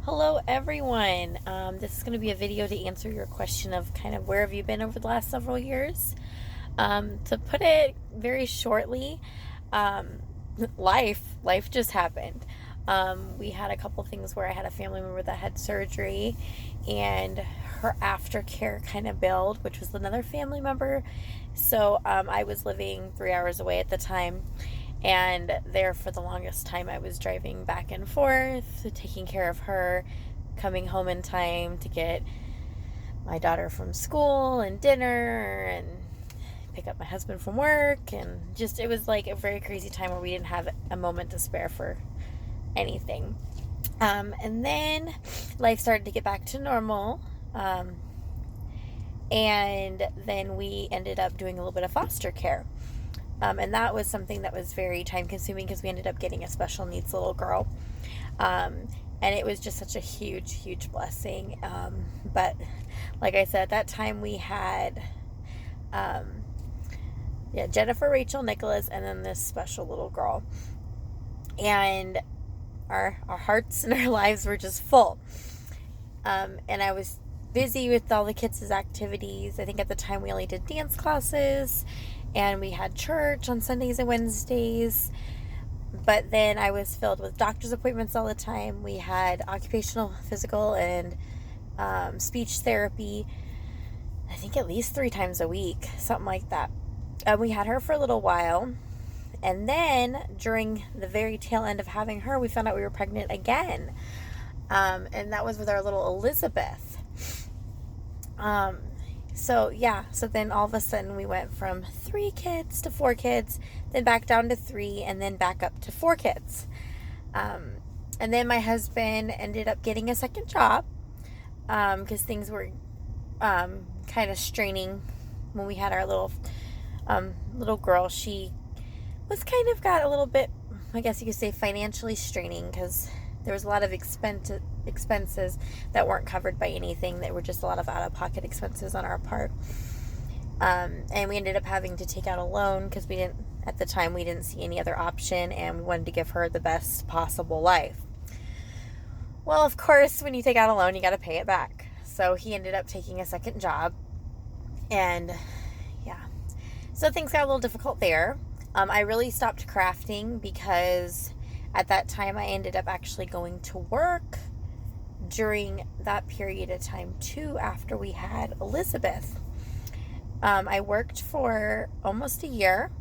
Hello, everyone. This is going to be a video to answer your question of kind of where have you been over the last several years. To put it very shortly, um, life just happened. We had a couple things where I had a family member that had surgery, and her aftercare kind of bailed, which was another family member. So I was living 3 hours away at the time, and there for the longest time, I was driving back and forth, taking care of her, coming home in time to get my daughter from school and dinner and pick up my husband from work. And just, it was like a very crazy time where we didn't have a moment to spare for anything. And then life started to get back to normal. And then we ended up doing a little bit of foster care. And that was something that was very time consuming because we ended up getting a special needs little girl. And it was just such a huge blessing. But like I said, at that time we had, Jennifer, Rachel, Nicholas, and then this special little girl. And our hearts and our lives were just full. And I was busy with all the kids' activities. I think at the time we only did dance classes, and we had church on Sundays and Wednesdays. But then I was filled with doctor's appointments all the time. We had occupational, physical, and speech therapy, I think at least 3 times a week, something like that. We had her for a little while. And then during the very tail end of having her, we found out we were pregnant again. And that was with our little Elizabeth. So then all of a sudden we went from 3 kids to 4 kids, then back down to 3, and then back up to 4 kids. And then my husband ended up getting a second job because things were kind of straining when we had our little girl. She was kind of got a little bit, I guess you could say, financially straining because there was a lot of expenses that weren't covered by anything, that were just a lot of out-of-pocket expenses on our part. And we ended up having to take out a loan because at the time, we didn't see any other option, and we wanted to give her the best possible life. Well, of course, when you take out a loan, you got to pay it back. So he ended up taking a second job, and so things got a little difficult there. I really stopped crafting because at that time I ended up actually going to work during that period of time too, after we had Elizabeth. I worked for almost a year.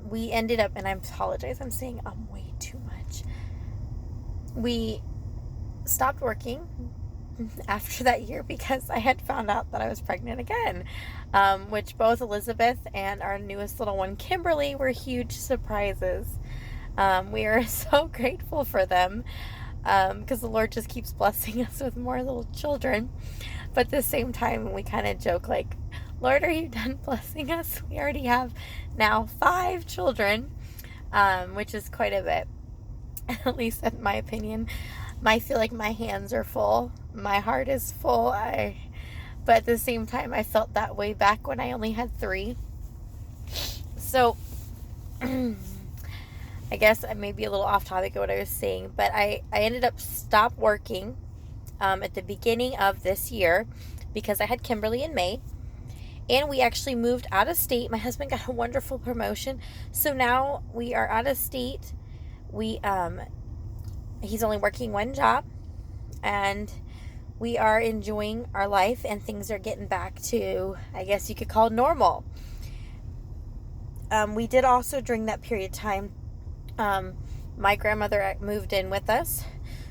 We ended up, and I apologize, I'm saying way too much. We stopped working after that year because I had found out that I was pregnant again, which both Elizabeth and our newest little one, Kimberly, were huge surprises. We are so grateful for them because the Lord just keeps blessing us with more little children. But at the same time, we kind of joke like, Lord, are you done blessing us? We already have now 5 children, which is quite a bit, at least in my opinion. I feel like my hands are full. My heart is full. But at the same time, I felt that way back when I only had 3. So I guess I may be a little off topic of what I was saying, but I ended up stop working at the beginning of this year because I had Kimberly in May, and we actually moved out of state. My husband got a wonderful promotion, so now we are out of state. He's only working 1 job, and we are enjoying our life, and things are getting back to, I guess you could call, normal. We did also, during that period of time, my grandmother moved in with us,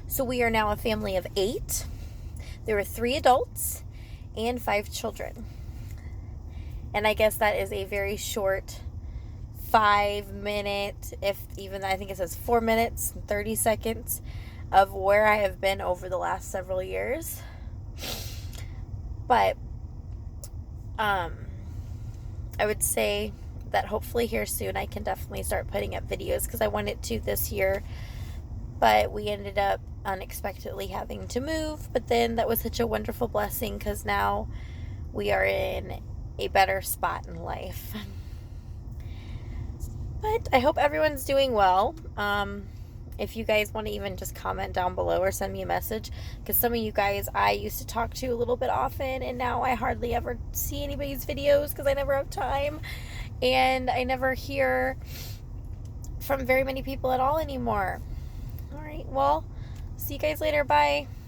so we are now a family of 8. There were 3 adults and 5 children, and I guess that is a very short 5-minute, if even, I think it says 4 minutes and 30 seconds of where I have been over the last several years. But I would say that hopefully here soon I can definitely start putting up videos because I wanted to this year, but we ended up unexpectedly having to move. But then that was such a wonderful blessing because now we are in a better spot in life. But I hope everyone's doing well. if you guys want to even just comment down below or send me a message, because some of you guys I used to talk to a little bit often, and now I hardly ever see anybody's videos because I never have time, and I never hear from very many people at all anymore. All right, well, see you guys later. Bye.